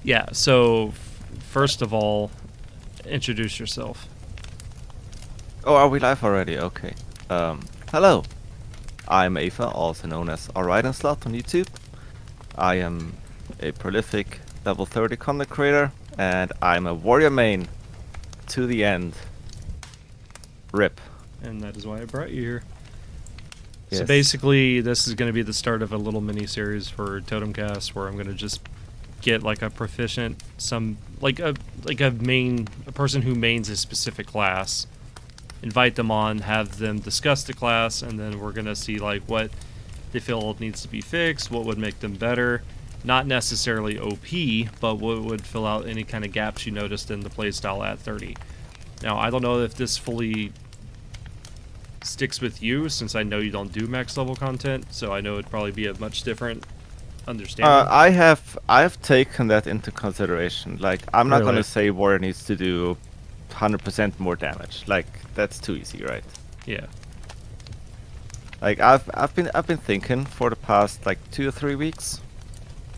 Yeah, so first of all, introduce yourself. Oh, are we live already? Okay. Hello. I'm Apha, also known as Alright and Slot on YouTube. I am a prolific level 30 content creator, and I'm a warrior main to the end. RIP. And that is why I brought you here. So Yes. basically, this is going to be the start of a little mini series for TotemCast, where I'm going to just get like a proficient, a person who mains a specific class, invite them on, have them discuss the class, and then we're going to see like what they feel needs to be fixed, what would make them better. Not necessarily OP, but what would fill out any kind of gaps you noticed in the playstyle at 30. Now, I don't know if this fully sticks with you, since I know you don't do max level content, so I know it'd probably be a much different understanding. I've taken that into consideration. Like, I'm not Really? gonna say warrior needs to do 100% more damage. Like, that's too easy, right? Yeah. Like, I've been thinking for the past like 2 or 3 weeks,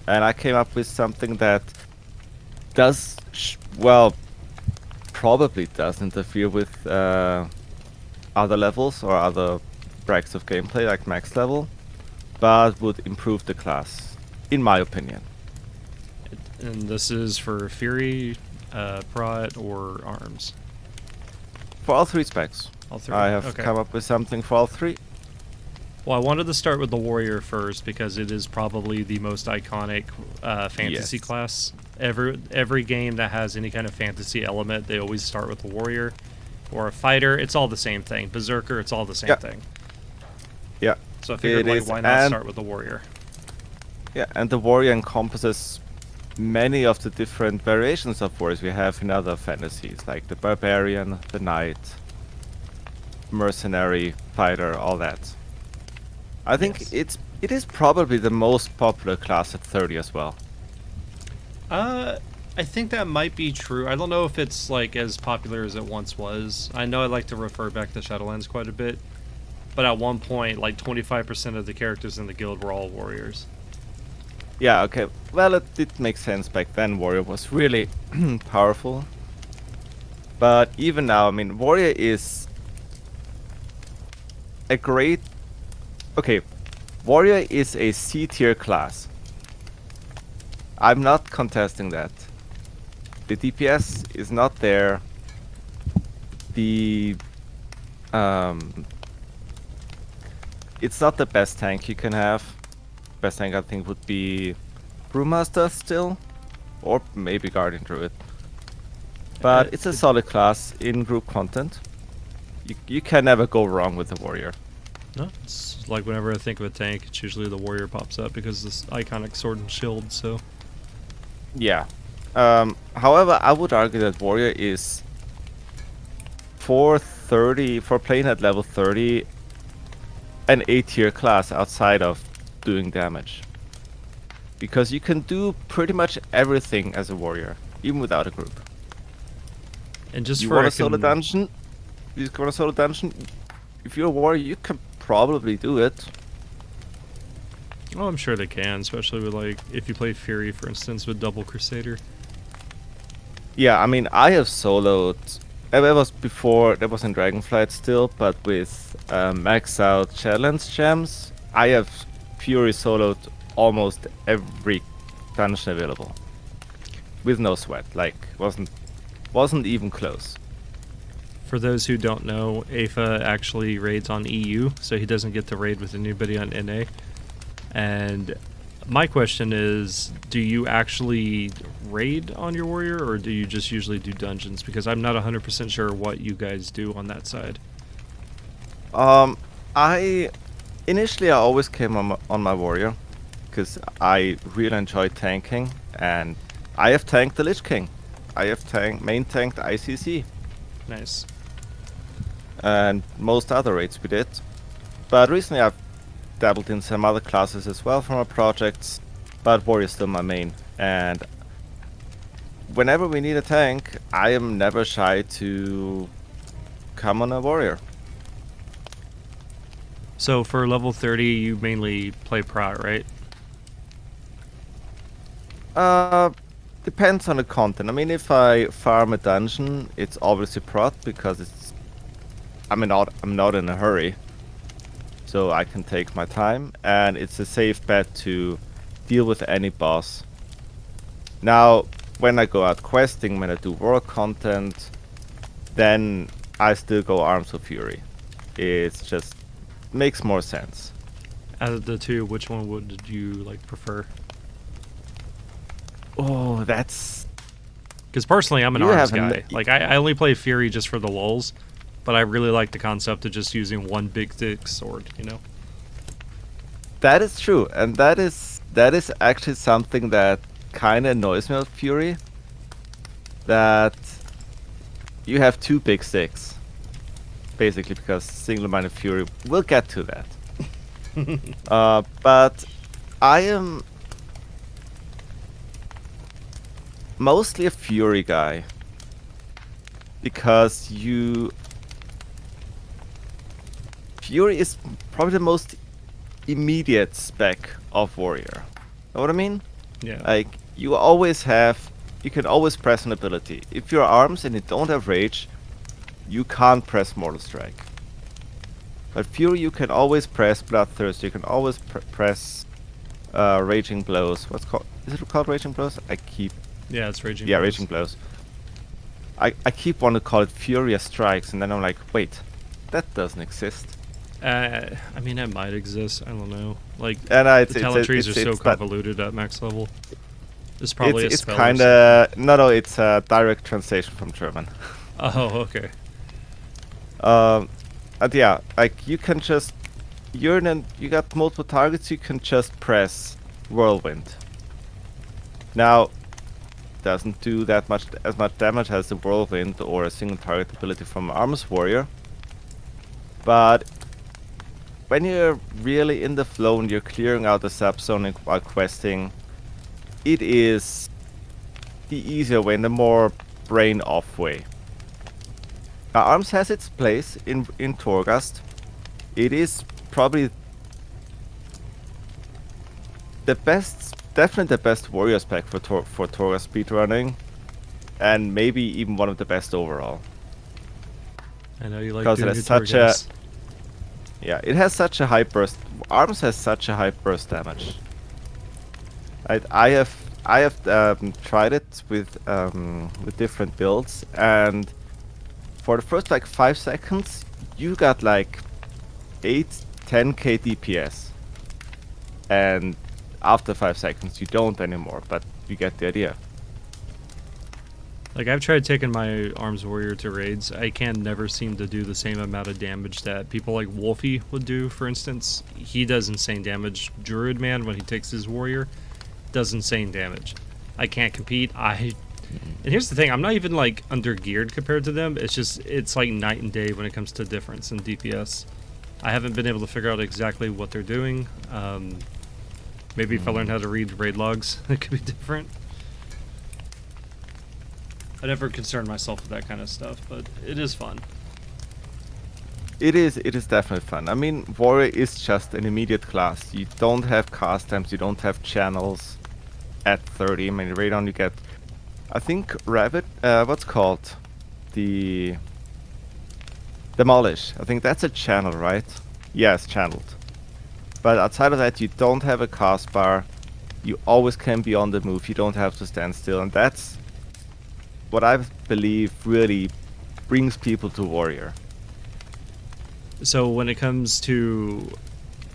and I came up with something that does probably does interfere with other levels or other brackets of gameplay like max level, but would improve the class, in my opinion. And this is for Fury, Prot, or Arms? For all three specs, All three? I have Okay. come up with something for all three. Well, I wanted to start with the Warrior first because it is probably the most iconic fantasy Yes. class. Every game that has any kind of fantasy element, they always start with the Warrior. Or a Fighter, it's all the same thing. Berserker, it's all the same Yeah. thing. Yeah, So I figured, it like, is, why not and start with the Warrior? yeah, and the warrior encompasses many of the different variations of warriors we have in other fantasies, like the barbarian, the knight, mercenary, fighter, all that. I think Yes. it is probably the most popular class at 30 as well. I think that might be true. I don't know if it's like as popular as it once was. I know I like to refer back to Shadowlands quite a bit, but at one point, like 25% of the characters in the guild were all warriors. Yeah, okay. Well, it did make sense back then. Warrior was really powerful. But even now, I mean, Warrior is a great. Okay, Warrior is a C tier class. I'm not contesting that. The DPS is not there. The um, it's not the best tank you can have. Best tank I think would be Brewmaster still, or maybe Guardian Druid. But it's a solid class in group content. You can never go wrong with the warrior. No, it's like whenever I think of a tank, it's usually the warrior pops up because this iconic sword and shield. So Yeah. However, I would argue that warrior is for playing at level 30 an A tier class outside of doing damage. Because you can do pretty much everything as a warrior, even without a group. and just You for want I a solo can, dungeon? You want a solo dungeon? If you're a warrior, you can probably do it. oh, I'm sure they can, especially with like if you play Fury, for instance, with Double Crusader. Yeah, I mean, I have soloed. That was before, that was in Dragonflight still, but with max out challenge gems, I have Fury soloed almost every dungeon available. With no sweat, like, wasn't even close. For those who don't know, Apha actually raids on EU, so he doesn't get to raid with anybody on NA. And my question is, do you actually raid on your warrior, or do you just usually do dungeons? Because I'm not 100% sure what you guys do on that side. Um, I initially I always came on my warrior, because I really enjoy tanking, and I have tanked the Lich King. I have main tanked ICC. Nice. And most other raids we did. But recently I've dabbled in some other classes as well from our projects, but warrior is still my main. And whenever we need a tank, I am never shy to come on a warrior. So for level 30, you mainly play Prot, right? Uh, depends on the content. I mean, if I farm a dungeon, it's obviously prot because I'm not in a hurry, so I can take my time, and it's a safe bet to deal with any boss. Now, when I go out questing, when I do world content, then I still go Arms of Fury. It's just makes more sense. Out of the two, which one would you like prefer? Oh, that's Because personally, I'm an You arms have an- guy. Like I only play Fury just for the lulz, but I really like the concept of just using one big thick sword. You know. that is true, and that is actually something that kind of annoys me about Fury. That you have two big sticks, basically, because single-minded Fury. We'll get to that. But I am mostly a Fury guy because Fury is probably the most immediate spec of Warrior. Know what I mean? Yeah. Like you can always press an ability. If you're arms and you don't have rage, you can't press Mortal Strike. But Fury, you can always press Bloodthirst. You can always press Raging Blows. Is it called Raging Blows? Yeah, it's raging. Yeah, blows. Raging Blows. I keep wanting to call it Furious Strikes, and then I'm like, wait, that doesn't exist. I mean, it might exist. I don't know. Like And the talent trees are so but convoluted at max level. It's probably it's a spell. kind of no, it's a direct translation from German. Oh, okay. And yeah, like you can just you got multiple targets. You can just press Whirlwind. Now, doesn't do as much damage as the Whirlwind or a single target ability from Arms Warrior. But when you're really in the flow and you're clearing out the subzone while questing, it is the easier way and the more brain off way. Now, Arms has its place in Torghast. It is probably definitely the best warrior spec for Torghast speedrunning, and maybe even one of the best overall. I know you like Because it doing has your such Torghast. it has such a high burst. Arms has such a high burst damage. I have tried it with different builds, and for the first like 5 seconds, you got like 8-10k DPS, and after 5 seconds you don't anymore. But you get the idea. Like, I've tried taking my Arms Warrior to raids. I can never seem to do the same amount of damage that people like Wolfie would do, for instance. He does insane damage. Druid Man, when he takes his Warrior, does insane damage. I can't compete. And here's the thing, I'm not even, like, under-geared compared to them. It's like night and day when it comes to difference in DPS. I haven't been able to figure out exactly what they're doing. Maybe if I learn how to read raid logs, it could be different. I never concern myself with that kind of stuff, but it is fun. It is definitely fun. I mean, Warrior is just an immediate class. You don't have cast times, you don't have channels at 30. I mean, Radon you get, I think, Rabbit, what's called? The Demolish. I think that's a channel, right? Yes, channeled. But outside of that, you don't have a cast bar. You always can be on the move. You don't have to stand still, and that's what I believe really brings people to Warrior. So when it comes to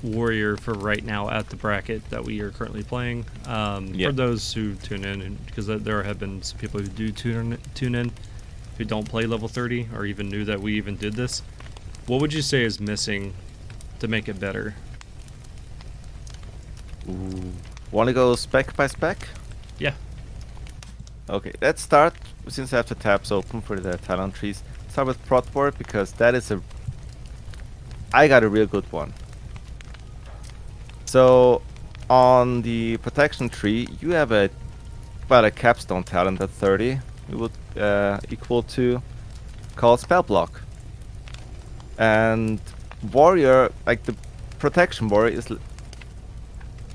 Warrior for right now at the bracket that we are currently playing, for those who tune in, because there have been some people who do tune in who don't play level 30 or even knew that we even did this, what would you say is missing to make it better? Want to go spec by spec? Yeah. Okay, let's start, since I have the tabs open for the talent trees, start with Prot Ward, because that is I got a real good one. So, on the protection tree, you have a capstone talent at 30. It would equal to called Spell Block. And Warrior, like the protection warrior, is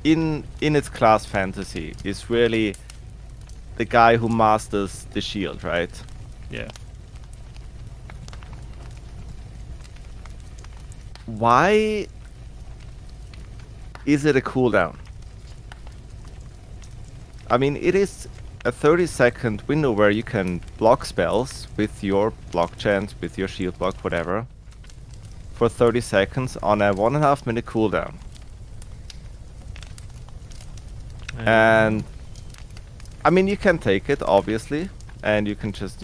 in its class fantasy, is really the guy who masters the shield, right? Yeah. Why is it a cooldown? I mean, it is a 30-second window where you can block spells with your block chance, with your shield block, whatever, for 30 seconds on a 1.5 minute cooldown. And I mean, you can take it, obviously, and you can just,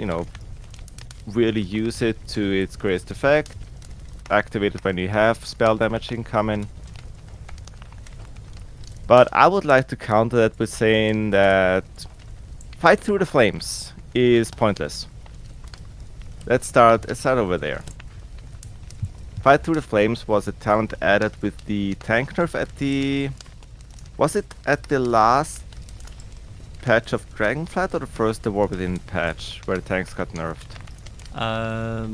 really use it to its greatest effect. Activate it when you have spell damage incoming. But I would like to counter that with saying that Fight Through the Flames is pointless. Let's start over there. Fight Through the Flames was a talent added with the tank nerf at the... Was it at the last patch of Dragonflight or the first The War Within patch where the tanks got nerfed? I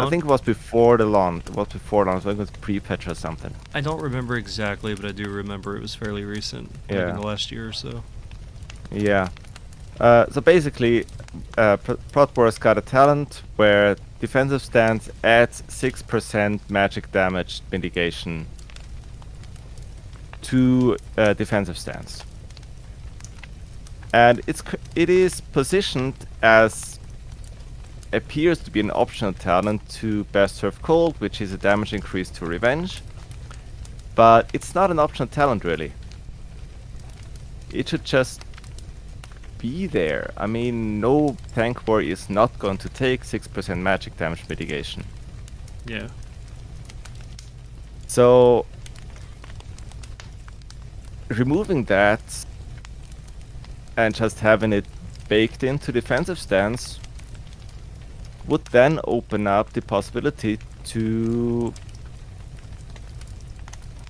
think it was before the launch. It was before launch. I think it was pre-patch or something. I don't remember exactly, but I do remember it was fairly recent. Yeah. Like in the last year or so. Yeah. So basically, Prot Wars got a talent where defensive stance adds 6% magic damage mitigation to defensive stance. And it is positioned as appears to be an optional talent to Best Serve Cold, which is a damage increase to Revenge. But it's not an optional talent, really. It should just be there. I mean, no tank warrior is not going to take 6% magic damage mitigation. Yeah. So, removing that and just having it baked into defensive stance would then open up the possibility to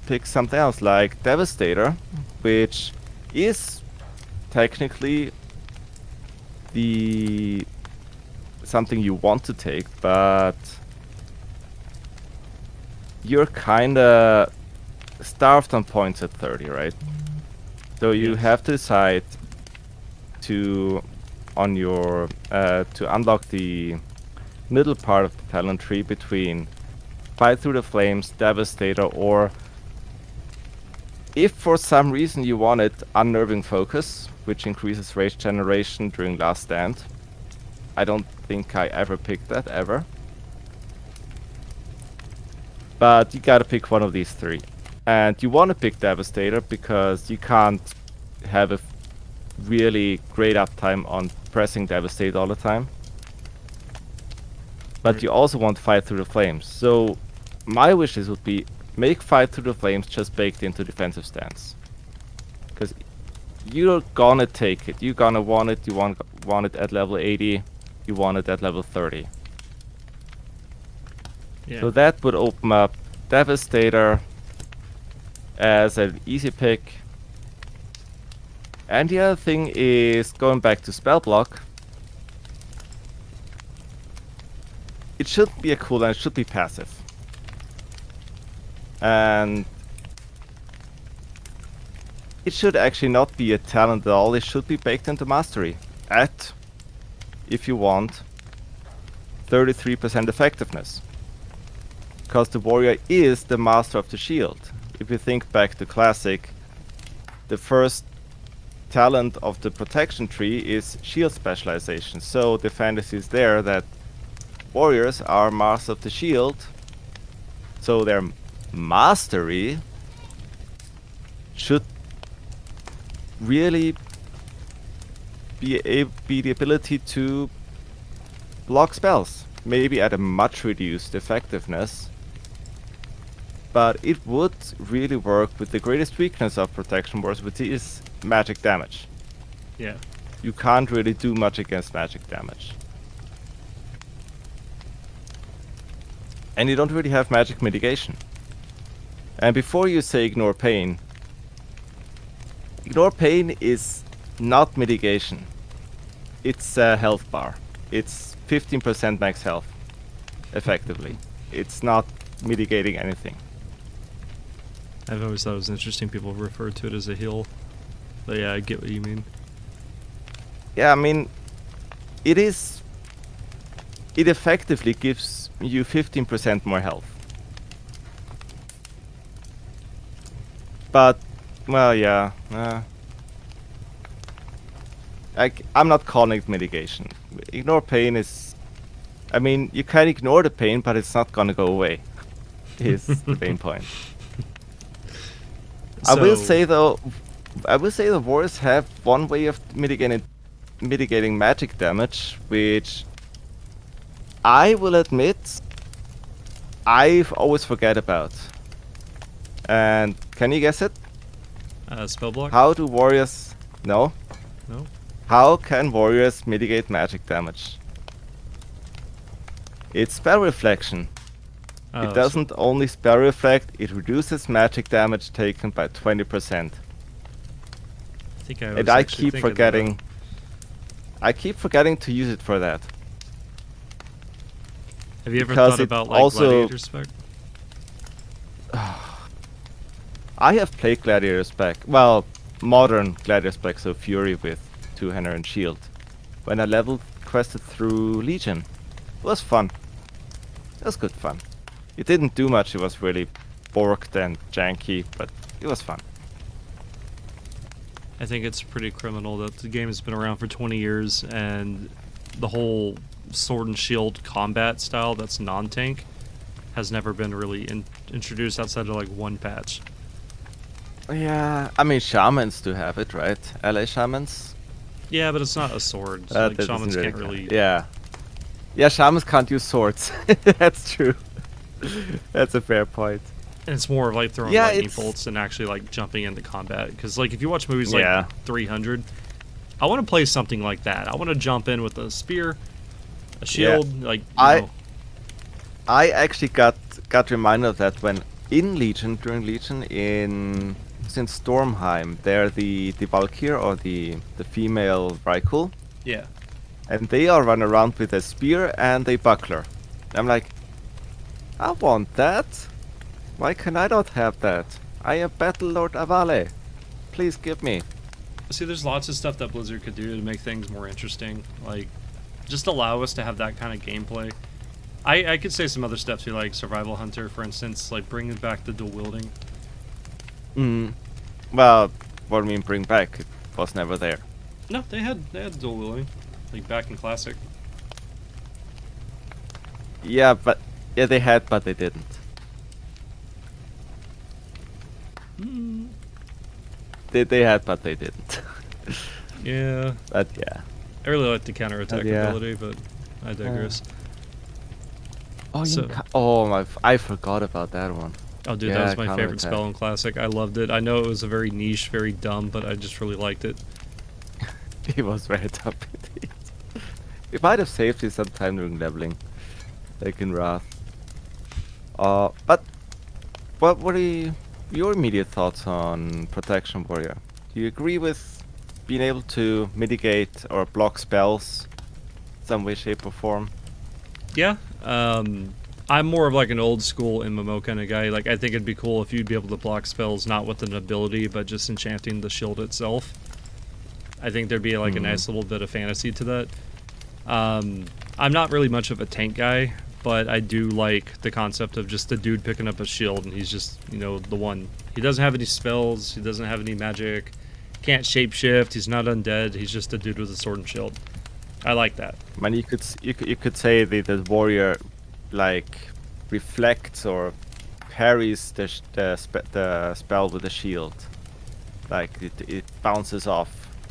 pick something else like Devastator, which is technically the something you want to take, but you're kinda starved on points at 30, right? So you have to decide to unlock the middle part of the talent tree between Fight Through the Flames, Devastator, or if for some reason you want it, Unnerving Focus, which increases rage generation during Last Stand. I don't think I ever picked that, ever. But you gotta pick one of these three. And you want to pick Devastator because you can't have a really great uptime on pressing Devastate all the time. But you also want Fight Through the Flames. So my wishes would be make Fight Through the Flames just baked into defensive stance. Because you're gonna take it. You're gonna want it. You want it at level 80. You want it at level 30. Yeah. So that would open up Devastator as an easy pick. And the other thing is going back to spell block. It should be a cooldown, it should be passive. And it should actually not be a talent at all, it should be baked into mastery. At, if you want, 33% effectiveness. Because the warrior is the master of the shield. If you think back to Classic, the first talent of the protection tree is shield specialization. So the fantasy is there that warriors are master of the shield, so their mastery should really be the ability to block spells, maybe at a much reduced effectiveness, but it would really work with the greatest weakness of Protection Wars, which is magic damage. Yeah. You can't really do much against magic damage. And you don't really have magic mitigation. And before you say Ignore Pain is not mitigation. It's a health bar. It's 15% max health, effectively. It's not mitigating anything. I've always thought it was interesting people refer to it as a heal. But yeah, I get what you mean. Yeah, I mean, it effectively gives you 15% more health. But, well, yeah. I'm not calling it mitigation. Ignore pain is... I mean, you can ignore the pain, but it's not gonna go away. Is the main point. I will say though, warriors have one way of mitigating magic damage, which I will admit I've always forget about. And can you guess it? Spell block? How do warriors... No. No? How can warriors mitigate magic damage? It's spell reflection. Oh, It doesn't only spell reflect, it reduces magic damage taken by 20%. I think I was And I actually keep thinking forgetting... I keep forgetting to use it for that. Have you ever because thought it about like also- gladiator spec? I have played Gladiator spec. Well, modern Gladiator spec, so Fury with two-hander and shield. When I leveled quested through Legion. It was fun. It was good fun. It didn't do much, it was really borked and janky, but it was fun. I think it's pretty criminal that the game has been around for 20 years and the whole sword and shield combat style that's non-tank has never been really introduced outside of like one patch. Yeah, I mean, shamans do have it, right? LA shamans? Yeah, but it's not a sword. So like That shamans doesn't can't count. really. Yeah. Yeah, shamans can't use swords. That's true. That's a fair point. And it's more of like throwing Yeah, lightning it's- bolts and actually like jumping into combat. Because like if you watch movies Yeah. like 300, I want to play something like that. I want to jump in with a spear, a shield, like you know. I actually got reminded of that when in Legion, during Legion, since Stormheim, they're the Valkyr or the female Rykul, Yeah. and they all run around with a spear and a buckler. I'm like, I want that. Why can I not have that? I am Battle Lord Avale. Please give me. See, there's lots of stuff that Blizzard could do to make things more interesting. Like, just allow us to have that kind of gameplay. I could say some other stuff too, like Survival Hunter, for instance, like bringing back the dual wielding. Well, what do you mean bring back? It was never there. No, they had dual wielding, like back in Classic. Yeah, they had, but they didn't. They had, but they didn't. Yeah, But yeah. I really like the counterattack Yeah. ability, but I digress. Oh, So- I forgot about that one. Oh, dude, Yeah, that was my favorite counterattack. spell in Classic. I loved it. I know it was a very niche, very dumb, but I just really liked it. It was very tough indeed. It might have saved you some time during leveling, like in Wrath. But what are your immediate thoughts on Protection Warrior? Do you agree with being able to mitigate or block spells some way, shape, or form? Yeah, I'm more of like an old school MMO kind of guy. Like, I think it'd be cool if you'd be able to block spells not with an ability, but just enchanting the shield itself. I think there'd be like a nice little bit of fantasy to that. I'm not really much of a tank guy, but I do like the concept of just the dude picking up a shield and he's just, you know, the one. He doesn't have any spells, he doesn't have any magic, can't shapeshift, he's not undead, he's just a dude with a sword and shield. I like that. I mean, you could say the warrior like reflects or parries the spell with the shield. Like it bounces off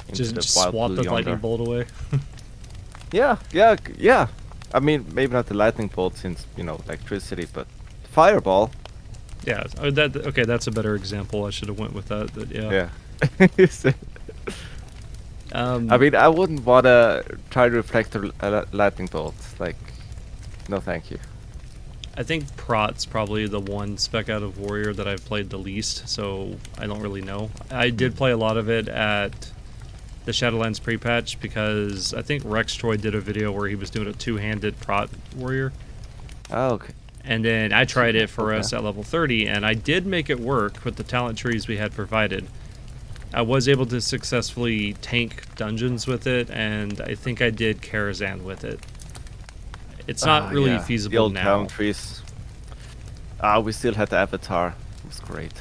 into Just the swat wild the blue lightning yonder. bolt away. Yeah. I mean, maybe not the lightning bolt since, you know, electricity, but fireball. Yeah, okay, that's a better example. I should have went with that, but yeah. Yeah. Um, I mean, I wouldn't want to try to reflect a lightning bolt. Like, no thank you. I think Prot's probably the one spec out of Warrior that I've played the least, so I don't really know. I did play a lot of it at the Shadowlands pre-patch because I think Rex Troy did a video where he was doing a two-handed Prot Warrior. Oh, okay. And then I tried it for Okay. us at level 30, and I did make it work with the talent trees we had provided. I was able to successfully tank dungeons with it, and I think I did Karazhan with it. It's not really Yeah, the feasible old now. town trees. We still had the Avatar. It was great.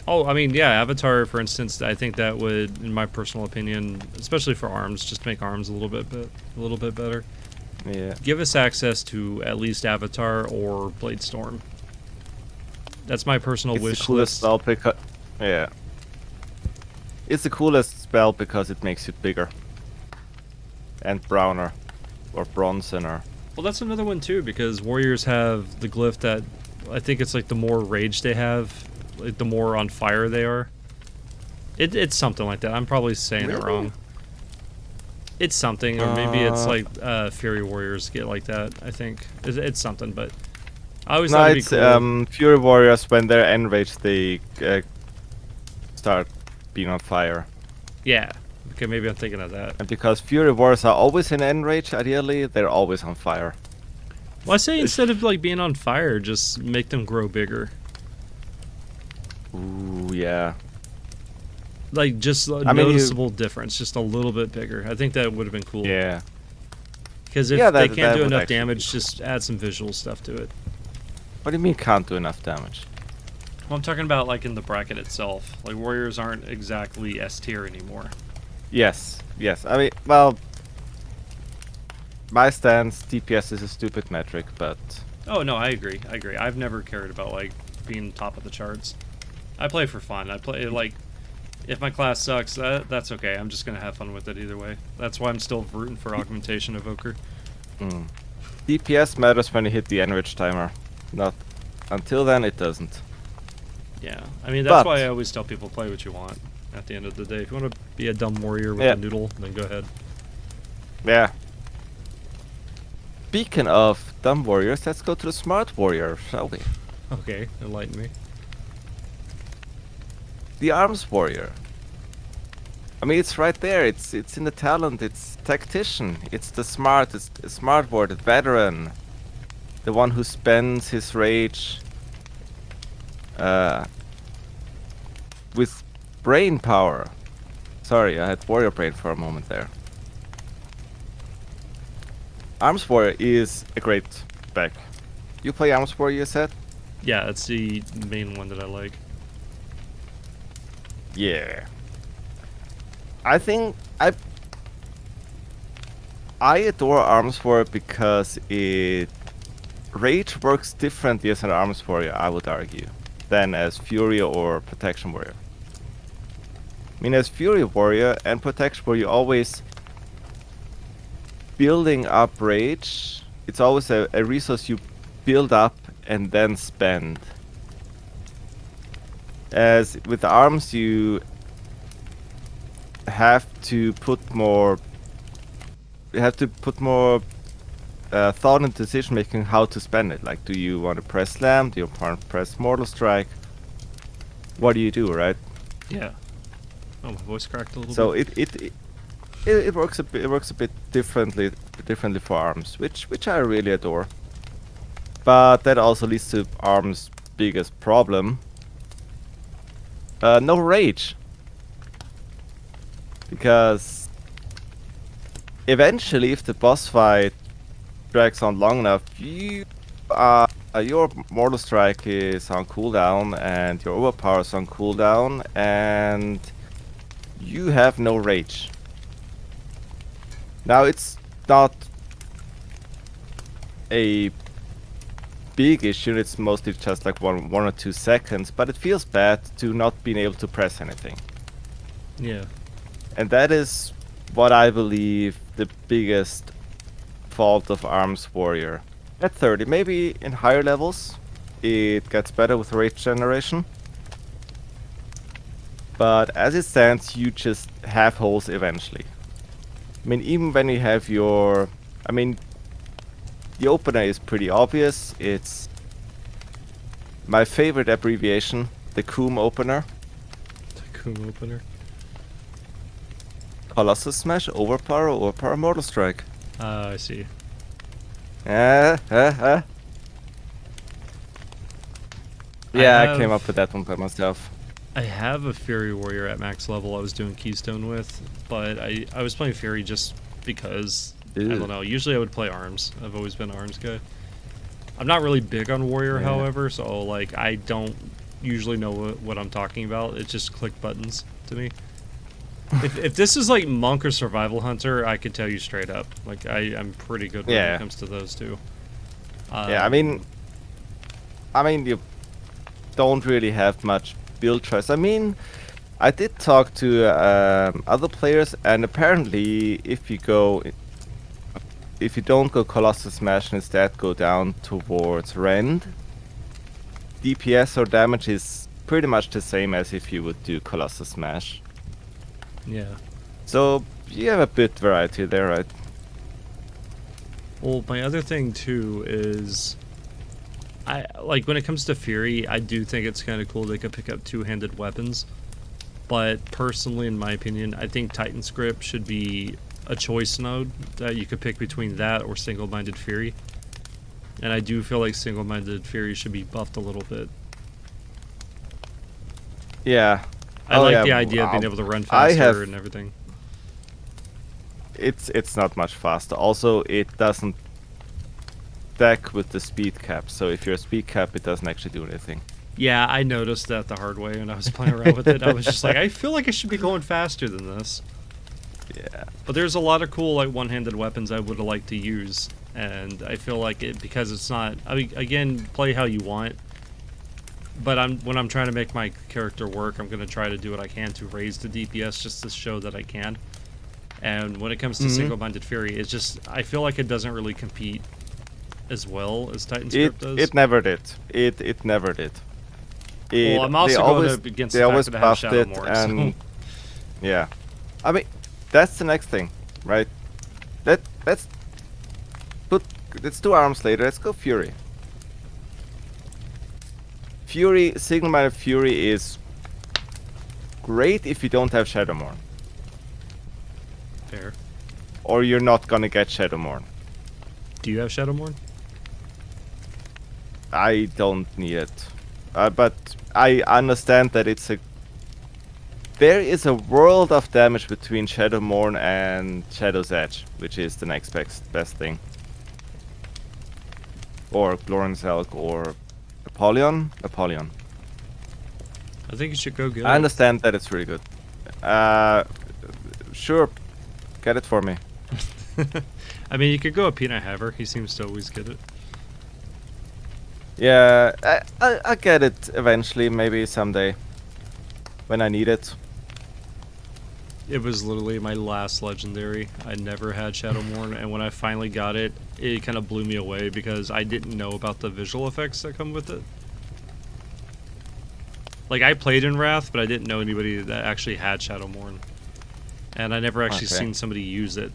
Oh, I mean, yeah, Avatar, for instance, I think that would, in my personal opinion, especially for arms, just make arms a little bit better. Yeah. Give us access to at least Avatar or Bladestorm. That's my personal It's wish the coolest list. spell because yeah. It's the coolest spell because it makes it bigger. And browner. Or bronzer. Well, that's another one too, because warriors have the glyph that I think it's like the more rage they have, like the more on fire they are. It's something like that. I'm probably saying it Really? wrong. It's something, or maybe it's Uh, like Fury warriors get like that. I think it's something, but I always No, thought it'd it's be cool. Fury Warriors when they're enraged they start being on fire. Yeah. Okay, maybe I'm thinking of that. And because Fury Warriors are always in enrage, ideally, they're always on fire. Well, I say instead of like being on fire, just make them grow bigger. Ooh, yeah. Like just a I mean, noticeable difference, just a little bit bigger. I think that would have been cool. Yeah. Because if Yeah, they that can't do would enough actually be damage, cool. just add some visual stuff to it. What do you mean can't do enough damage? Well, I'm talking about like in the bracket itself. Like warriors aren't exactly S tier anymore. Yes, yes. I mean, well, my stance, DPS is a stupid metric, but Oh no, I agree. I agree. I've never cared about like being top of the charts. I play for fun. I play like if my class sucks, that's okay. I'm just gonna have fun with it either way. That's why I'm still rooting for augmentation evoker. DPS matters when you hit the enrage timer. Not until then, it doesn't. Yeah, I mean that's But- why I always tell people play what you want. At the end of the day, if you want to be a dumb warrior with Yeah. a noodle, then go ahead. Yeah. Speaking of dumb warriors, let's go to the smart warrior, shall we? Okay, enlighten me. The arms warrior. I mean, it's right there. It's in the talent. It's tactician. It's the smart warrior, the veteran, the one who spends his rage with brain power. Sorry, I had warrior brain for a moment there. Arms warrior is a great spec. You play arms warrior, you said? Yeah, that's the main one that I like. Yeah. I think I adore arms warrior because it rage works differently as an arms warrior, I would argue, than as fury or protection warrior. I mean, as fury warrior and protection warrior, you always building up rage. It's always a resource you build up and then spend. As with the arms, you have to put more. You have to put more thought into decision making how to spend it. Like, do you want to press slam? Do you want to press mortal strike? What do you do, right? Yeah. Oh, my voice cracked a little So bit. it works a bit. It works a bit differently for arms, which I really adore. But that also leads to arms' biggest problem. No rage. Because eventually, if the boss fight drags on long enough, your mortal strike is on cooldown and your overpower is on cooldown, and you have no rage. Now, it's not a big issue, it's mostly just like one or 2 seconds, but it feels bad to not being able to press anything. Yeah. And that is what I believe the biggest fault of Arms Warrior. At 30, maybe in higher levels, it gets better with rage generation. But as it stands, you just have holes eventually. I mean, even when you have your... I mean, the opener is pretty obvious. It's my favorite abbreviation, the Coom opener. Coom opener. Colossus Smash, Overpower, Mortal Strike. I see. Yeah, I have- came up with that one by myself. I have a Fury Warrior at max level I was doing Keystone with, but I was playing Fury just because, I Ew. don't know, usually I would play Arms. I've always been an Arms guy. I'm not really big on Warrior, Yeah. however, so like I don't usually know what I'm talking about. It's just click buttons to me. If this is like Monk or Survival Hunter, I could tell you straight up. Like I'm pretty good when Yeah. it comes to those two. Yeah, I mean, you don't really have much build choice. I mean, I did talk to other players, and apparently, if you don't go Colossus Smash and instead go down towards Rend, DPS or damage is pretty much the same as if you would do Colossus Smash. yeah. So you have a bit variety there, right? Well, my other thing too is, I like when it comes to Fury, I do think it's kind of cool they could pick up two-handed weapons. But personally, in my opinion, I think Titan Script should be a choice node that you could pick between that or Single-Minded Fury. And I do feel like Single-Minded Fury should be buffed a little bit. Yeah. I like the idea of being able to run faster and everything. It's not much faster. Also, it doesn't stack with the speed cap. So if you're a speed cap, it doesn't actually do anything. Yeah, I noticed that the hard way when I was playing around with it. I was just like, I feel like I should be going faster than this. Yeah. But there's a lot of cool like one-handed weapons I would like to use, and I feel like it because it's not. I mean, again, play how you want. But when I'm trying to make my character work, I'm gonna try to do what I can to raise the DPS just to show that I can. And when it comes to Single-Minded Fury, it's just I feel like it doesn't really compete as well as Titan Script does. It never did. It never did. Well, I'm also going up against the fact that I have Shadow Morn, and yeah, I mean that's the next thing, right? Let's do Arms later. Let's go Fury. Single-Minded Fury is great if you don't have Shadow Morn. Fair. Or you're not gonna get Shadow Morn. Do you have Shadow Morn? I don't need it. But I understand that there is a world of damage between Shadow Morn and Shadow's Edge, which is the next best thing. Or Glorian's Elk or Apollyon. I think you should go get I it. understand that it's really good. Sure, get it for me. I mean, you could go a Peanut Haver. He seems to always get it. Yeah, I get it eventually, maybe someday, when I need it. It was literally my last legendary. I never had Shadow Morn, and when I finally got it, it kind of blew me away because I didn't know about the visual effects that come with it. Like, I played in Wrath, but I didn't know anybody that actually had Shadow Morn. And I never actually seen somebody use it.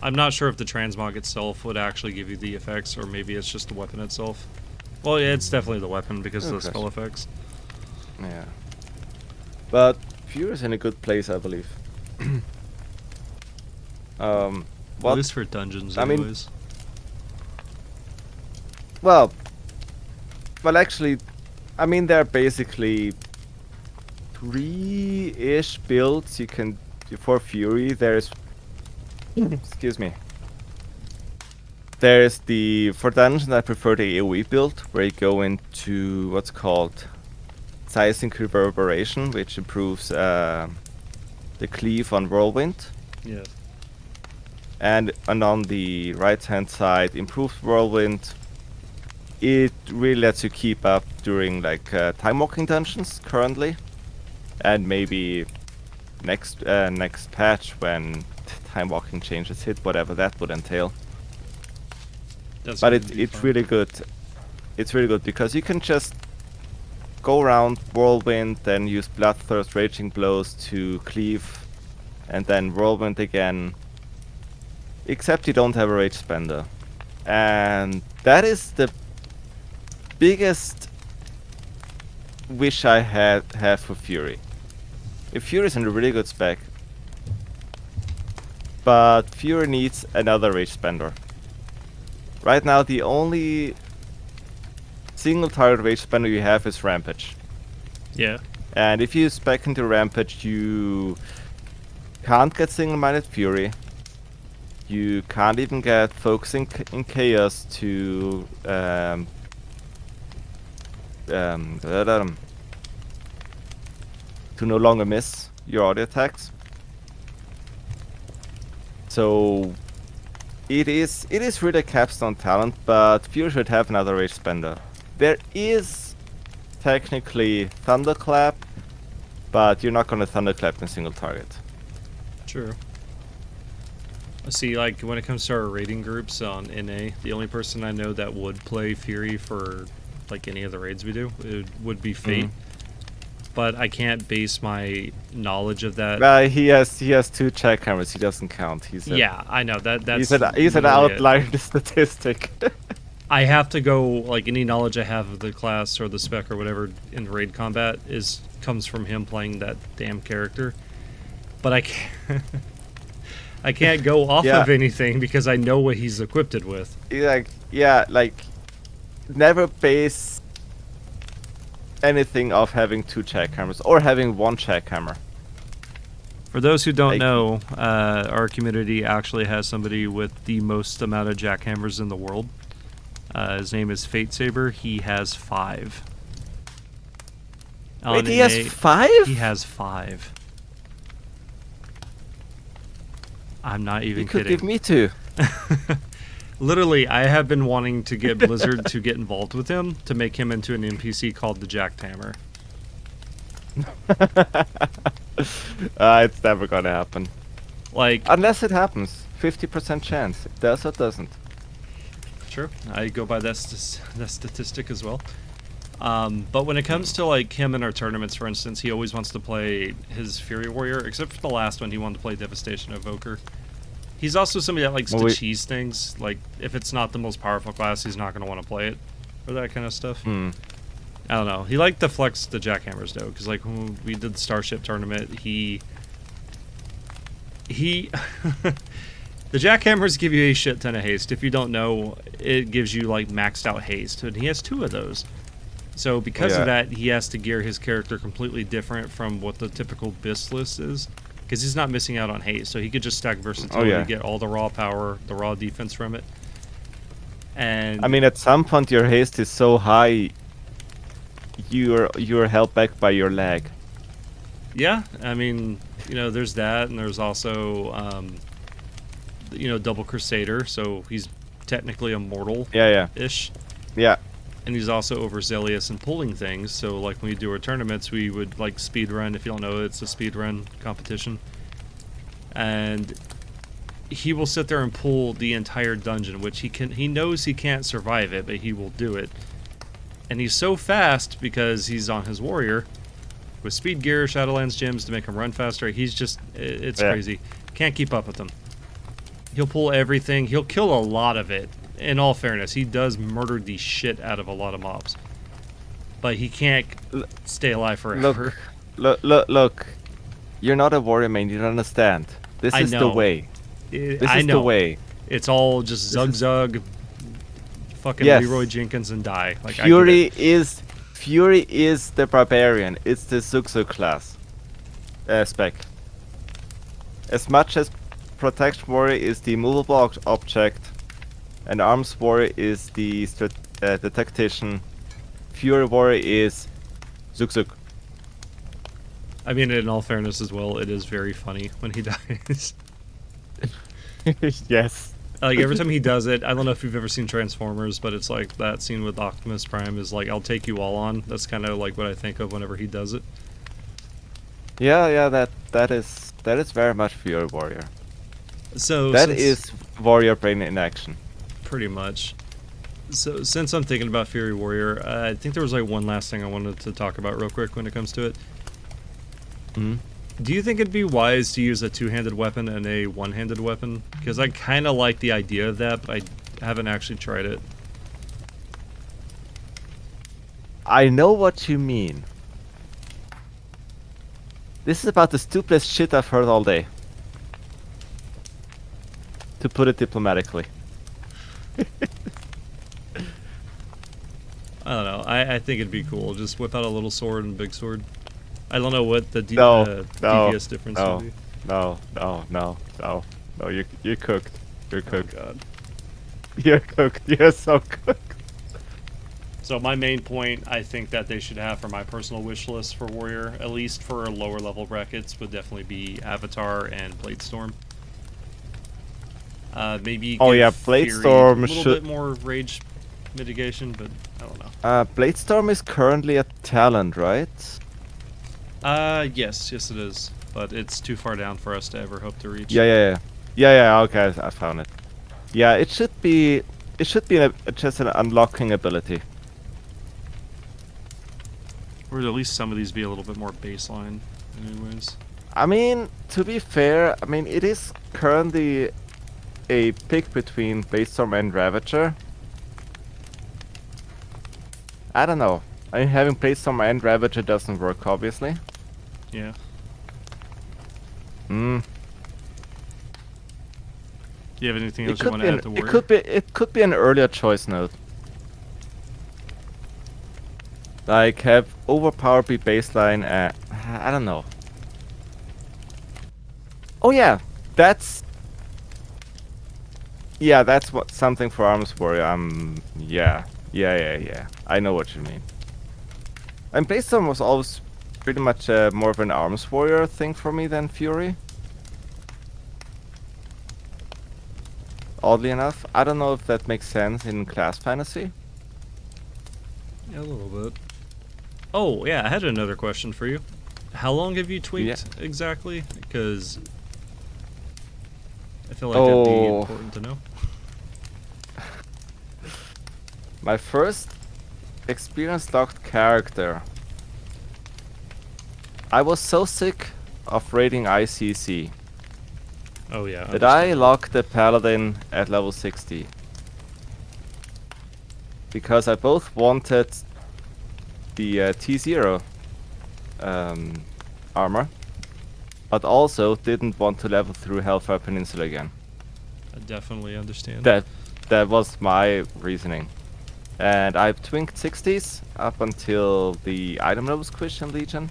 I'm not sure if the transmog itself would actually give you the effects, or maybe it's just the weapon itself. Well, yeah, it's definitely the weapon because of the spell effects. Yeah. But Fury's in a good place, I believe. At least for dungeons, I mean, anyways. Well, actually, I mean, there are basically 3-ish builds you can do for Fury. There's, excuse me. There's for dungeons, I prefer the AoE build, where you go into what's called seismic reverberation, which improves the cleave on Whirlwind. Yeah. And on the right-hand side, improved Whirlwind. It really lets you keep up during like time walking dungeons currently, and maybe next patch when time walking changes hit, whatever that would entail. But it's really good. It's really good because you can just go around Whirlwind, then use Bloodthirst Raging Blows to cleave, and then Whirlwind again. Except you don't have a Rage Spender. And that is the biggest wish I have for Fury. If Fury is in a really good spec, but Fury needs another Rage Spender. Right now, the only single target Rage Spender you have is Rampage. Yeah. And if you spec into Rampage, you can't get single-minded Fury. You can't even get Focusing in Chaos to to no longer miss your audio attacks. So it is really a capstone talent, but Fury should have another rage spender. There is technically Thunderclap, but you're not gonna Thunderclap in a single target. True. See, like, when it comes to our raiding groups on NA, the only person I know that would play Fury for, like, any of the raids we do, it would be Fate. But I can't base my knowledge of that. He has 2 jackhammers. He doesn't count. Yeah, I know that's. He's an literally it. outlier statistic. I have to go, like, any knowledge I have of the class or the spec or whatever in raid combat comes from him playing that damn character. But I can't. I can't go off of anything because I know what he's equipped it with. Never base anything off having 2 jackhammers or having 1 jackhammer. For those who don't know, our community actually has somebody with the most amount of jackhammers in the world. His name is Fate Saber. He has 5. Wait, he has 5? He has 5. I'm not even kidding. You could give me 2. Literally, I have been wanting to get Blizzard to get involved with him to make him into an NPC called the Jackhammer. It's never gonna happen. Like, unless it happens, 50% chance. It does or doesn't. True, I go by that statistic as well. But when it comes to like him in our tournaments, for instance, he always wants to play his Fury Warrior. Except for the last one, he wanted to play Devastation Evoker. He's also somebody that likes to cheese things. Like, if it's not the most powerful class, he's not going to want to play it. Or that kind of stuff. I don't know. He liked to flex the jackhammers, though. Because, like, when we did the Starship tournament, the jackhammers give you a shit ton of haste. If you don't know, it gives you, like, maxed out haste. And he has 2 of those. So, because of that, he has to gear his character completely different from what the typical Bistless is. Because he's not missing out on haste, so he could just stack versatility to get all the raw power, the raw defense from it. And I mean, at some point your haste is so high, you're held back by your lag. Yeah, I mean, you know, there's that, and there's also, you know, Double Crusader, so he's technically immortal. Ish. Yeah. And he's also overzealous in pulling things, so like when we do our tournaments, we would like speed run. If you don't know, it's a speed run competition. And he will sit there and pull the entire dungeon, which he knows he can't survive it, but he will do it. And he's so fast because he's on his warrior with speed gear, Shadowlands gems to make him run faster. He's just, it's crazy. Can't keep up with him. He'll pull everything. He'll kill a lot of it. In all fairness, he does murder the shit out of a lot of mobs. But he can't stay alive forever. Look. You're not a warrior, man. You don't understand. This is the way. This is the way. It's all just zug, fucking Leroy Jenkins and die. Like, Fury is the barbarian. It's the Zug class spec. As much as Protection Warrior is the movable object, and Arms Warrior is the tactician, Fury Warrior is Zug. I mean, in all fairness as well, it is very funny when he dies. Yes. Like, every time he does it, I don't know if you've ever seen Transformers, but it's like that scene with Optimus Prime is like, I'll take you all on. That's kind of like what I think of whenever he does it. Yeah, that is very much Fury Warrior. So that is Warrior Brain in action. Pretty much. So since I'm thinking about Fury Warrior, I think there was like one last thing I wanted to talk about real quick when it comes to it. Do you think it'd be wise to use a two-handed weapon and a one-handed weapon? Because I kind of like the idea of that, but I haven't actually tried it. I know what you mean. This is about the stupidest shit I've heard all day. To put it diplomatically. I don't know. I think it'd be cool. Just whip out a little sword and a big sword. I don't know what the No, no, DPS difference no, would be. no, no, no, no, no. You're cooked. You're Oh cooked. god. You're cooked. You're so cooked. So my main point, I think that they should have for my personal wish list for Warrior, at least for lower level brackets, would definitely be Avatar and Bladestorm. Maybe Oh give yeah, Fury a Bladestorm little should. bit more rage mitigation, but I don't know. Bladestorm is currently a talent, right? Yes, yes it is, but it's too far down for us to ever hope to reach. Yeah, yeah, yeah, yeah, yeah. Okay, I found it. Yeah, it should be. It should be just an unlocking ability. Or at least some of these be a little bit more baseline, anyways. I mean, to be fair, I mean it is currently a pick between Bladestorm and Ravager. I don't know. I mean, having Bladestorm and Ravager doesn't work, obviously. Yeah. Hmm. Do you have anything It else you could want be to an, add to it Warrior? could be it could be an earlier choice node. Like have overpower be baseline. I don't know. Oh yeah, that's that's what something for Arms Warrior. Yeah. I know what you mean. And Bladestorm was always pretty much more of an Arms Warrior thing for me than Fury. Oddly enough, I don't know if that makes sense in class fantasy. Yeah, a little bit. Oh, yeah, I had another question for you. How long have you tweaked exactly? Because I feel like that'd be important to know. My first experience locked character. I was so sick of raiding ICC Oh, yeah. that I locked the Paladin at level 60. Because I both wanted the T0 armor, but also didn't want to level through Hellfire Peninsula again. I definitely understand. That was my reasoning. And I've twinked 60s up until the item level squish in Legion.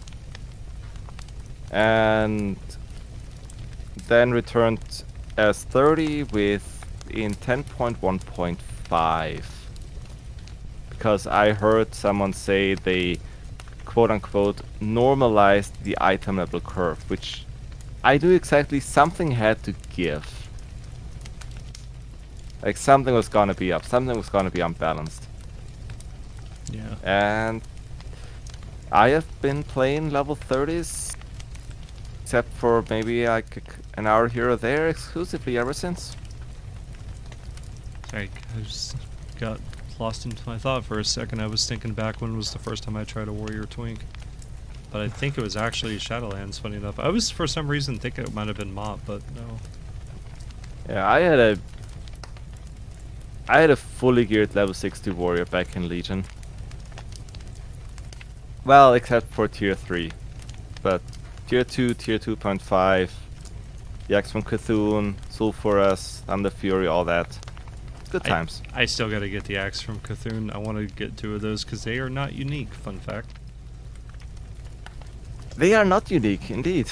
And then returned as 30 with in 10.1.5. Because I heard someone say they quote unquote normalized the item level curve, which I do exactly. Something had to give. Like something was gonna be up, something was gonna be unbalanced. Yeah. And I have been playing level 30s, except for maybe like an hour here or there exclusively ever since. Sorry, I just got lost into my thought for a second. I was thinking back when was the first time I tried a Warrior Twink. But I think it was actually Shadowlands, funny enough. I was, for some reason, thinking it might have been Mop, but no. Yeah, I had a fully geared level 60 warrior back in Legion. Well, except for tier 3. But tier 2, tier 2.5, Yaks from Cthulhu, Sulfuras, Thunder Fury, all that. Good times. I still gotta get the axe from Cthulhu. I want to get 2 of those because they are not unique, fun fact. They are not unique, indeed.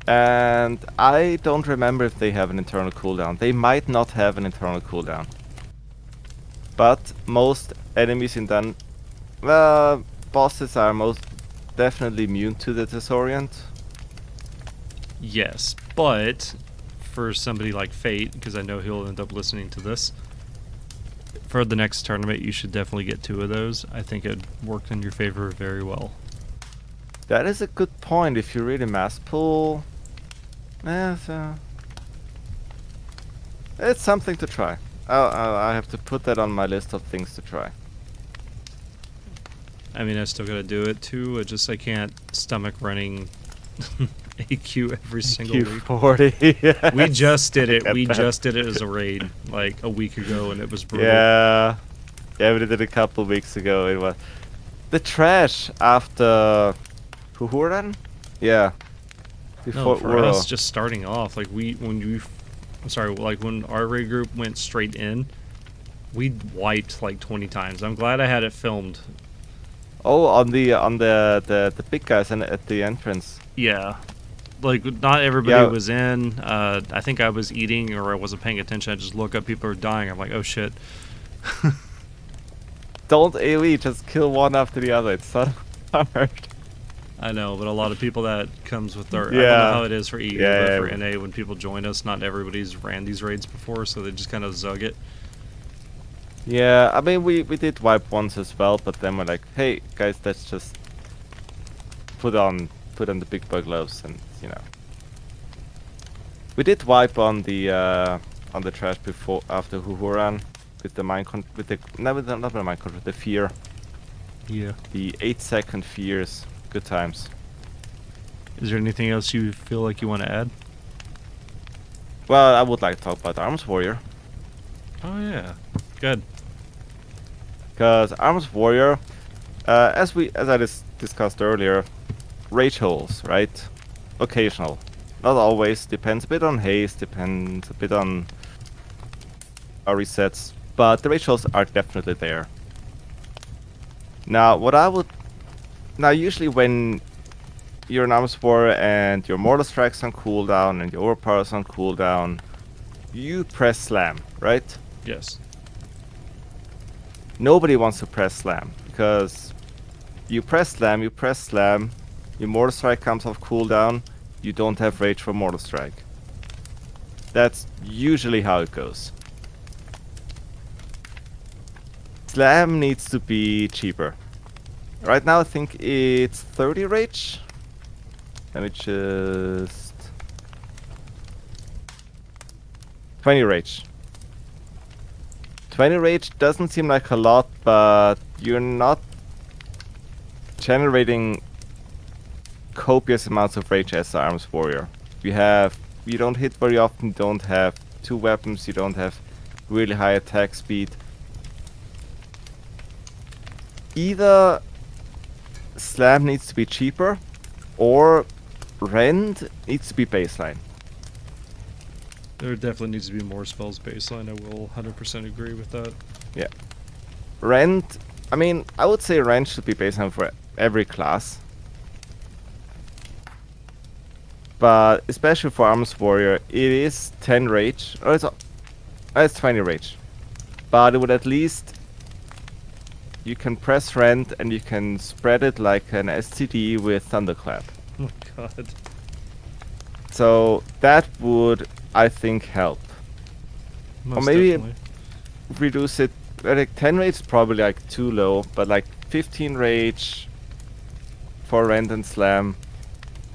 And I don't remember if they have an internal cooldown. They might not have an internal cooldown. But most enemies in Dun... Well, bosses are most definitely immune to the disorient. Yes, but for somebody like Fate, because I know he'll end up listening to this, for the next tournament you should definitely get 2 of those. I think it worked in your favor very well. That is a good point. If you really mass pull... so it's something to try. I have to put that on my list of things to try. I mean, I still gotta do it too. I can't stomach running AQ every single week. Q40. Yes. We just did it. We that. just did it as a raid like a week ago, and it was brutal. Yeah, we did it a couple weeks ago. It was the trash after Huhuran. Yeah, No, before for Uro. us, just starting off, like when our raid group went straight in, we wiped like 20 times. I'm glad I had it filmed. Oh, on the big guys and at the entrance. Yeah. Like, not everybody Yeah. was in. I think I was eating or I wasn't paying attention. I just look up, people are dying. I'm like, oh shit. Don't AoE, just kill one after the other. It's not hard. I know, but a lot of people that comes with their. I don't know Yeah. how it is for EU, but Yeah. for NA, when people join us, not everybody's ran these raids before, so they just kind of zug it. Yeah, I mean, we did wipe once as well, but then we're like, hey, guys, let's just put on the big boy gloves and, you know. We did wipe on the trash before, after Huhuran, with the with the, no, with the, not the mine with the fear. Yeah. The 8-second fears. Good times. Is there anything else you feel like you want to add? Well, I would like to talk about Arms Warrior. Oh yeah, good. Because Arms Warrior, as I discussed earlier, rage holes, right? Occasional. Not always. Depends a bit on haste, depends a bit on our resets. But the rage holes are definitely there. Now, usually when you're an Arms Warrior and your Mortal Strike's on cooldown and your Overpower's on cooldown, you press slam, right? Yes. Nobody wants to press slam, because you press slam, your Mortal Strike comes off cooldown, you don't have rage for Mortal Strike. That's usually how it goes. Slam needs to be cheaper. Right now I think it's 30 rage. Let me just... 20 rage. 20 rage doesn't seem like a lot, but you're not generating copious amounts of rage as the Arms Warrior. You don't hit very often, you don't have 2 weapons, you don't have really high attack speed. Either Slam needs to be cheaper, or Rend needs to be baseline. There definitely needs to be more spells baseline. I will 100% agree with that. Yeah. Rend, I mean, I would say Rend should be baseline for every class. But especially for Arms Warrior, it is 10 rage, or it's 20 rage. But it would at least, you can press Rend and you can spread it like an STD with Thunderclap. Oh my god. So that would, I think, help. Most maybe definitely. Reduce it, like 10 rage is probably like too low, but like 15 rage for Rend and Slam,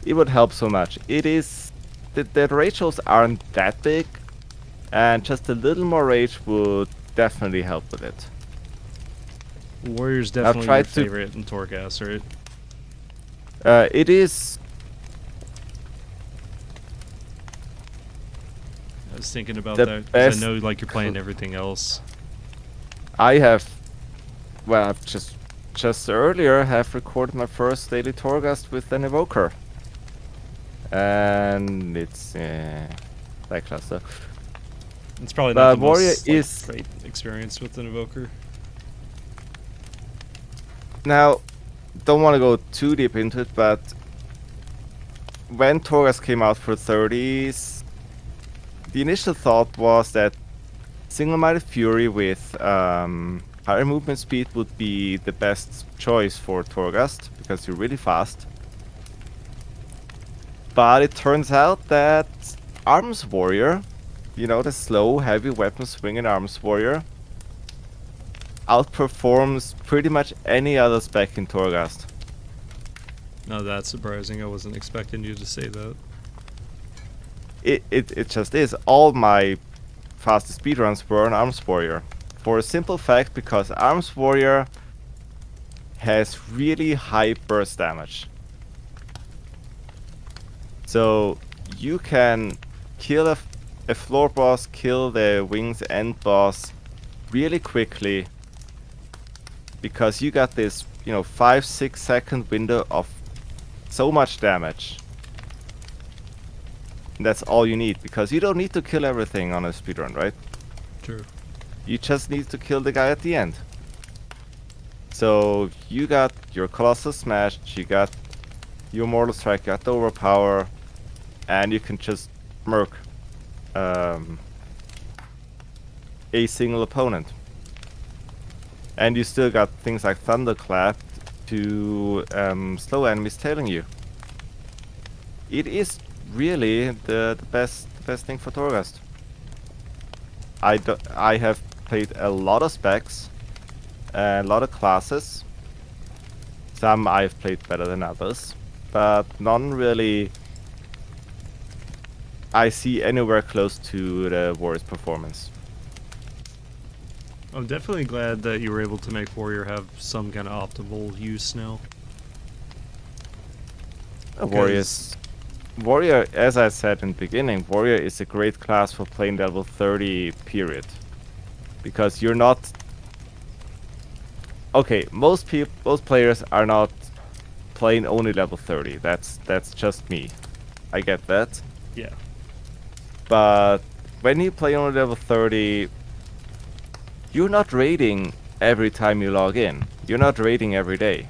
it would help so much. It is, the rage holes aren't that big, and just a little more rage would definitely help with it. Warrior's definitely your tried to- favorite in TotemCast, right? It is. I was thinking about The that 'cause best I know like you're playing everything else. I've just earlier have recorded my first daily Torghast with an Evoker. And it's lackluster. It's probably not the Warrior most like, is- great experience with an Evoker. Now, don't want to go too deep into it, but when Torghast came out for 30s, the initial thought was that Single-Minded Fury with higher movement speed would be the best choice for Torghast, because you're really fast. But it turns out that Arms Warrior, you know, the slow, heavy weapon swinging Arms Warrior, outperforms pretty much any other spec in Torghast. No, that's surprising. I wasn't expecting you to say that. It just is. All my fastest speedruns were on Arms Warrior. For a simple fact, because Arms Warrior has really high burst damage. So you can kill a floor boss, kill the wings end boss really quickly, because you got this, 5-6 second window of so much damage. And that's all you need, because you don't need to kill everything on a speedrun, right? True. You just need to kill the guy at the end. So you got your Colossal Smash, you got your Mortal Strike, you got the Overpower, and you can just murk um, a single opponent. And you still got things like Thunderclap to slow enemies tailing you. It is really the best thing for Torghast. I have played a lot of specs, a lot of classes. Some I've played better than others, but none really I see anywhere close to the Warrior's performance. I'm definitely glad that you were able to make Warrior have some kind of optimal use now. Warrior, as I said in the beginning, Warrior is a great class for playing level 30, period. Because you're not... Okay, most players are not playing only level 30. That's just me. I get that. Yeah. But when you play only level 30, you're not raiding every time you log in. You're not raiding every day.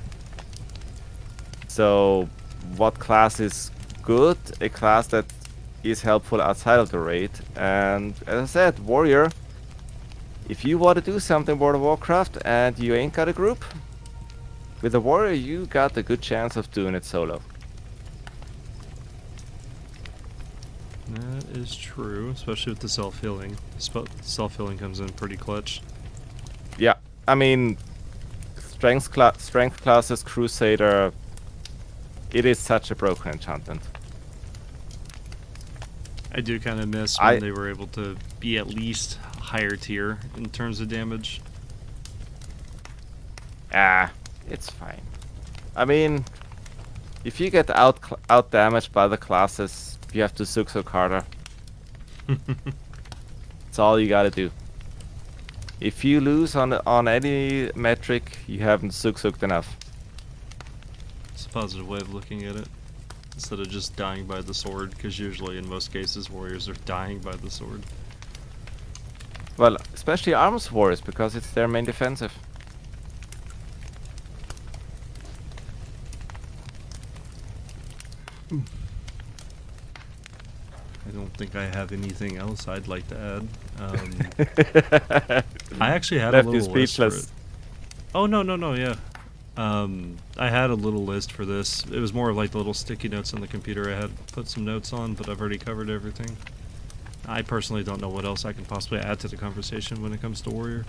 So, what class is good? A class that is helpful outside of the raid. And as I said, Warrior, if you want to do something in World of Warcraft and you ain't got a group, with a Warrior you got a good chance of doing it solo. That is true, especially with the self-healing. Self-healing comes in pretty clutch. Yeah, I mean, strength classes, Crusader, it is such a broken enchantment. I do kind of miss when they were able to be at least higher tier in terms of damage. It's fine. I mean, if you get out damaged by the classes, you have to Suksuk harder. That's all you gotta do. If you lose on any metric, you haven't Suksuked enough. It's a positive way of looking at it. Instead of just dying by the sword, because usually in most cases warriors are dying by the sword. Well, especially Arms Warriors, because it's their main defensive. I don't think I have anything else I'd like to add. I actually had a little list for it. Oh, no, yeah. I had a little list for this. It was more of like the little sticky notes on the computer I had put some notes on, but I've already covered everything. I personally don't know what else I can possibly add to the conversation when it comes to Warrior.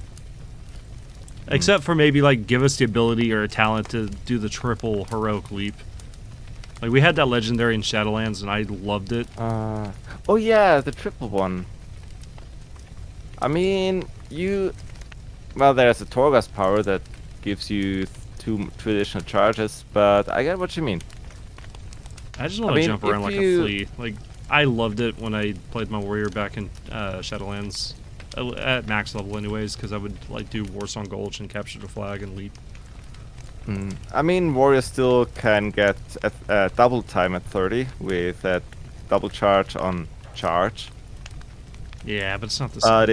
Except for maybe like give us the ability or a talent to do the triple heroic leap. Like we had that legendary in Shadowlands and I loved it. Oh yeah, the triple one. I mean, well, there's a Torghast power that gives you two additional charges, but I get what you mean. I just want to jump around like a flea. Like I loved it when I played my Warrior back in Shadowlands at max level, anyways, because I would like do Warsong Gulch and capture the flag and leap. I mean, Warrior still can get a double time at 30 with that double charge on charge. Yeah, but it's not the same.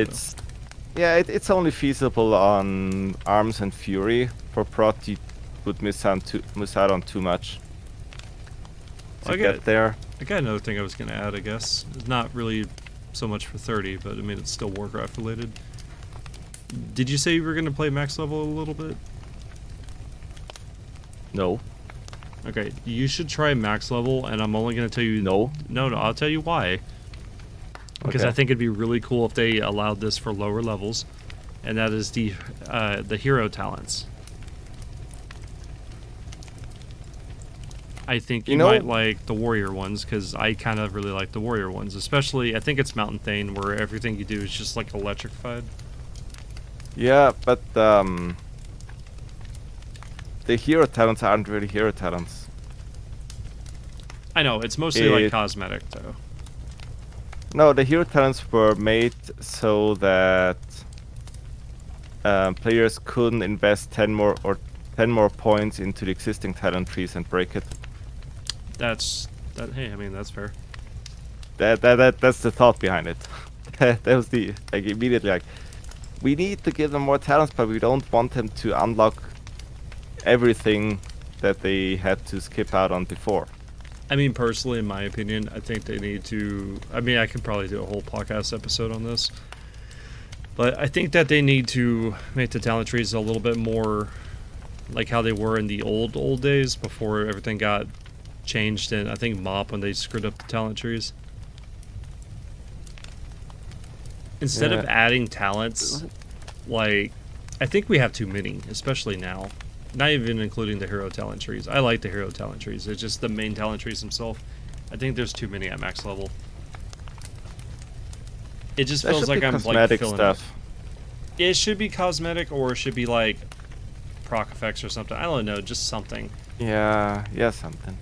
It's only feasible on Arms and Fury. For Prot, you would miss out on too much. To get there. I got another thing I was gonna add. I guess it's not really so much for 30, but I mean it's still Warcraft related. Did you say you were gonna play max level a little bit? No. Okay, you should try max level, and I'm only gonna tell you. No. No, I'll tell you why. Because I think it'd be really cool if they allowed this for lower levels, and that is the hero talents. I think you might like the warrior ones, because I kind of really like the warrior ones, especially I think it's Mountain Thane, where everything you do is just like electrified. Yeah, but the hero talents aren't really hero talents. I know, it's mostly like cosmetic though. No, the hero talents were made so that players couldn't invest 10 more points into the existing talent trees and break it. Hey, I mean that's fair. That's the thought behind it. That was the immediately we need to give them more talents, but we don't want them to unlock everything that they had to skip out on before. I mean, personally, in my opinion, I think they need to. I mean, I could probably do a whole podcast episode on this, but I think that they need to make the talent trees a little bit more like how they were in the old days before everything got changed. And I think MOP when they screwed up the talent trees. Instead of adding talents, like I think we have too many, especially now. Not even including the hero talent trees. I like the hero talent trees. It's just the main talent trees themselves. I think there's too many at max level. It just feels like I'm like filling stuff. It should be cosmetic, or it should be like proc effects or something. I don't know, just something. Yeah, something.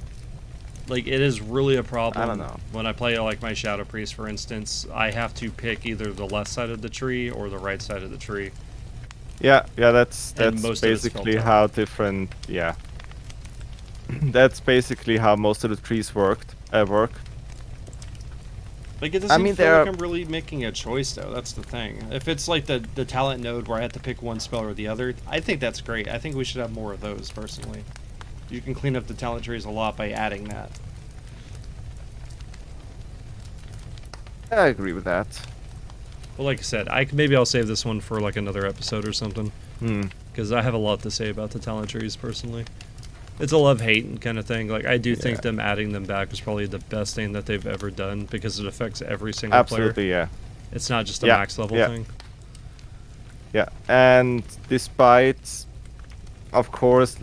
Like it is really a problem. I don't know. When I play like my Shadow Priest, for instance, I have to pick either the left side of the tree or the right side of the tree. Yeah, that's basically how different. Yeah, that's basically how most of the trees work. Like it doesn't feel like I'm really making a choice though. That's the thing. If it's like the talent node where I have to pick one spell or the other, I think that's great. I think we should have more of those personally. You can clean up the talent trees a lot by adding that. I agree with that. Well, like I said, maybe I'll save this one for like another episode or something. Because I have a lot to say about the talent trees personally. It's a love-hate kind of thing. Like I do think them adding them back is probably the best thing that they've ever done because it affects every single player. Absolutely, yeah. It's not just a max level thing. Yeah, and despite, of course,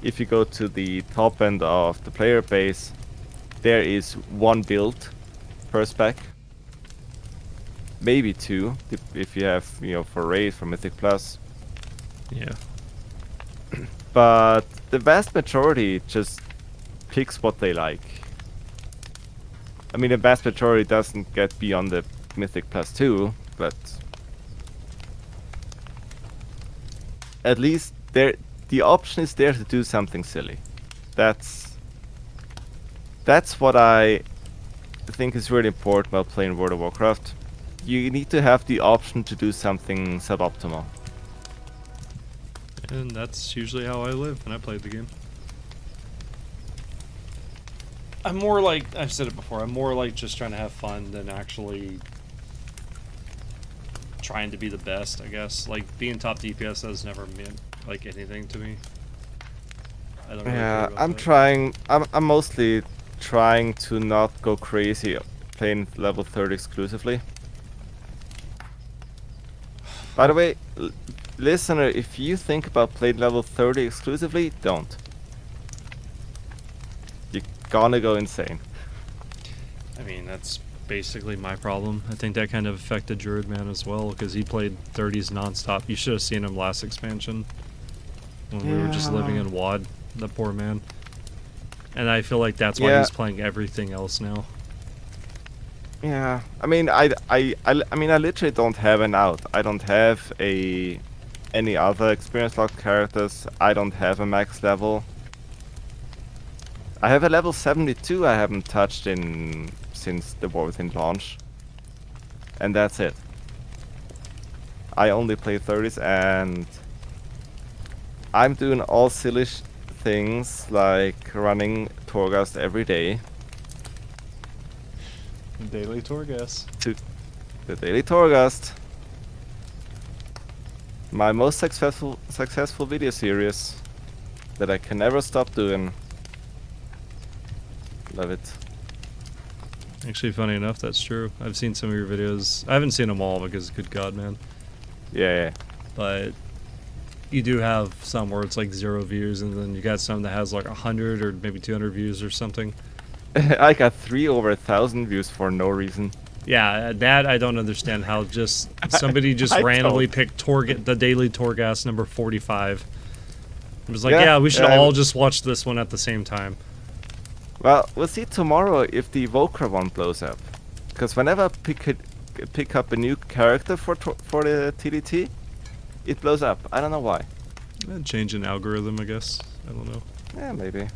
if you go to the top end of the player base, there is one build per spec. Maybe two, if you have, for Raid, for Mythic Plus. Yeah. But the vast majority just picks what they like. I mean, the vast majority doesn't get beyond the Mythic Plus 2, but at least the option is there to do something silly. That's what I think is really important while playing World of Warcraft. You need to have the option to do something suboptimal. And that's usually how I live when I play the game. I'm more like, I've said it before, I'm more like just trying to have fun than actually trying to be the best, I guess. Like, being top DPS has never meant, like, anything to me. I don't really care about that. I'm mostly trying to not go crazy playing level 30 exclusively. By the way, listener, if you think about playing level 30 exclusively, don't. You're gonna go insane. I mean, that's basically my problem. I think that kind of affected Druid Man as well, because he played 30s nonstop. You should have seen him last expansion, when we were just living in WoD, the poor man. And I feel like that's why he's playing everything else now. Yeah, I mean, I literally don't have an out. I don't have any other experience locked characters. I don't have a max level. I have a level 72 I haven't touched since the War Within launch, and that's it. I only play 30s, and I'm doing all silly things like running Torghast every day. Daily Torghast. The daily Torghast. My most successful video series that I can never stop doing. Love it. Actually, funny enough, that's true. I've seen some of your videos. I haven't seen them all because, good God, man. Yeah. But you do have some where it's like 0 views, and then you got some that has like 100 or maybe 200 views or something. I got 3 over 1,000 views for no reason. Yeah, that I don't understand how just somebody just randomly picked the daily Torghast number 45. It was like, yeah, we should all just watch this one at the same time. Well, we'll see tomorrow if the Evoker one blows up. Because whenever I pick up a new character for the TDT, it blows up. I don't know why. Change an algorithm, I guess. I don't know. Yeah, maybe.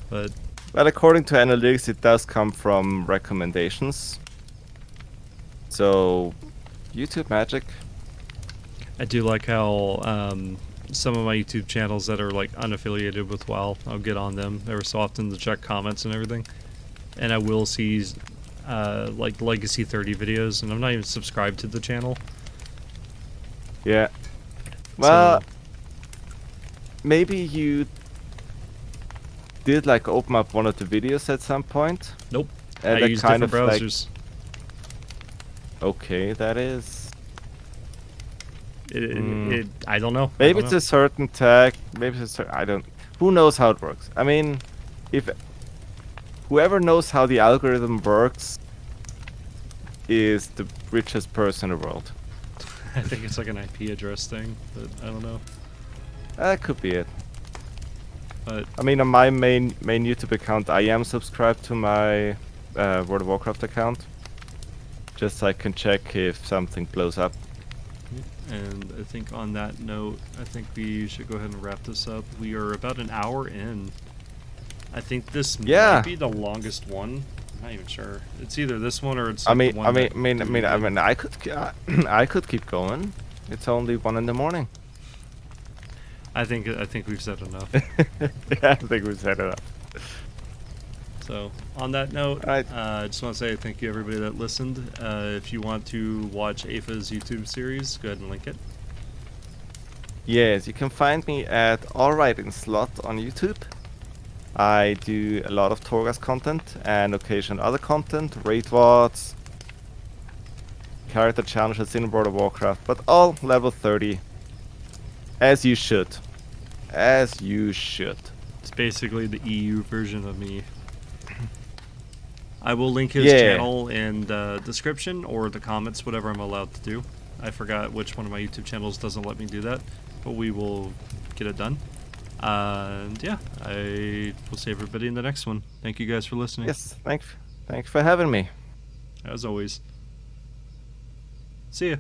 But according to analytics, it does come from recommendations. So, YouTube magic. I do like how some of my YouTube channels that are like unaffiliated with WoW. I'll get on them every so often to check comments and everything, and I will see like Legacy 30 videos, and I'm not even subscribed to the channel. Yeah. Well, So, maybe you did like open up one of the videos at some point. nope. And I that use kind different of like, browsers. okay, that is. I don't know. I Maybe don't it's know. a certain tag. Maybe it's I don't. Who knows how it works? I mean, if whoever knows how the algorithm works is the richest person in the world. I think it's like an IP address thing, but I don't know. That could be it. But I mean, on my main YouTube account, I am subscribed to my World of Warcraft account, just so I can check if something blows up. and I think on that note, I think we should go ahead and wrap this up. We are about an hour in. I think this Yeah. might be the longest one. I'm not even sure. It's either this one or it's I like mean, the one that we did. I could, I could keep going. It's only 1 in the morning. I think we've said enough. Yeah, I think we set it up. So on that note, Alright. I just want to say thank you everybody that listened. If you want to watch Apha's YouTube series, go ahead and link it. Yes, you can find me at Alright in Slot on YouTube. I do a lot of Torghast content and occasional other content, raid VODs, character challenges in World of Warcraft, but all level 30. As you should. As you should. It's basically the EU version of me. I will link his Yeah. channel in the description or the comments, whatever I'm allowed to do. I forgot which one of my YouTube channels doesn't let me do that, but we will get it done. And yeah, I will see everybody in the next one. Thank you guys for listening. Yes, thanks for having me. As always. See ya.